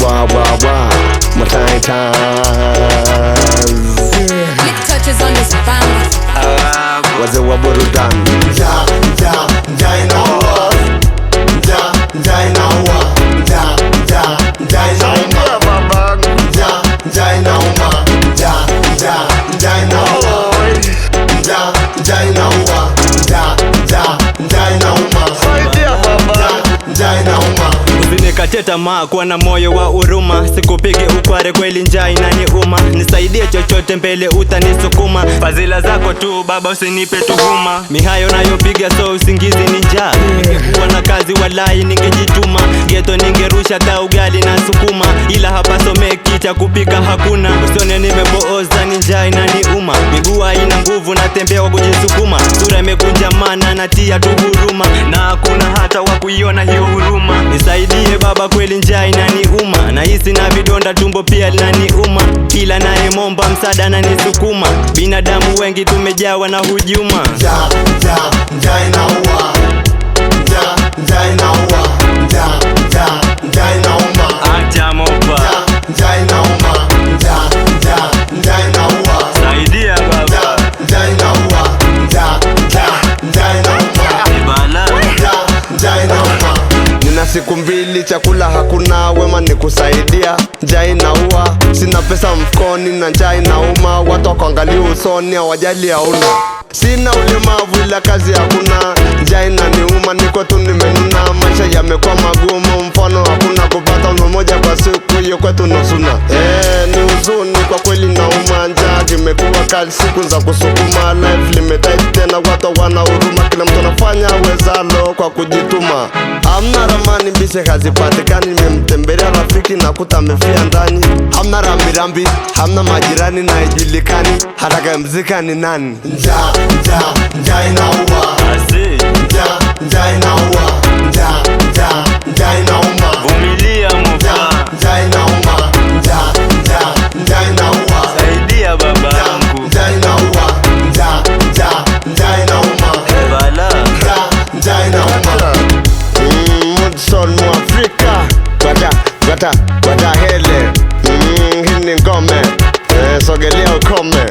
wah wah wah, my time. Big touches on this bounce. Wazee wa burudani. Njaa inaua. Njaa inauma. Njaa inauma. Njaa inauma. Njaa inauma. Usinikate tamaa, kuwa na moyo wa huruma. Sikupige ukware, kweli njaa inaniuma. Nisaidie chochote mbele utanisukuma. Fadhila zako tu baba, usinipe tuhuma. Mihayo nayopiga so usingizi ni njaa. Ningekuwa na kazi walai ningejituma. Geto ningerusha ta ugali na sukuma. Ila hapa someki cha kupika hakuna. Usione nimepooza, ni njaa inaniuma. Miguu haina nguvu, natembea kwa kujisukuma. Sura imekunja mana natia tu huruma. Na hakuna hata wa kuiona hiyo huruma. Nisaidie baba, kweli njaa inaniuma. Nahisi na vidonda tumbo pia linaniuma. Kila naye momba msaada ananisukuma. Binadamu wengi tumejawa na hujuma. Njaa inaua. Njaa inaua. Njaa inauma. Acha mopa. Njaa inauma. Njaa inaua. Saidia baba. Njaa inaua. Njaa inauma. Ibala. Njaa inauma. Nina siku mbili chakula hakuna, wema ni kusaidia. Njaa inaua, sina pesa mfukoni na njaa inauma. Watu wakuangalia usoni hawajali hauna. Sina ulemavu ila kazi hakuna. Njaa inaniuma, niko tu nimenuna. Maisha yamekuwa magumu, mfano hakuna. Kupata mlo moja kwa siku, hiyo kwetu nusuna. Ni huzuni kwa kweli nauma. Njaa kimekuwa kali, siku za kusukuma. Life limetight tena, watu wana huruma. Kila mtu anafanya wezalo kwa kujituma. Hamna ramani mbise hazipatikani. Nimemtembelea rafiki nakuta amefia ndani. Hamna rambirambi, hamna majirani na haijulikani haraka ya mzika ni nani. Njaa inaua. Njaa inaua. Njaa inauma. Vumilia mopa. Njaa inauma. Njaa inaua. Saidia babangu. Njaa inaua. Njaa inauma. Ibala. Njaa inauma. Mudson Mwafrika Gwada hele. Hii ni ngome, sogelea ukome.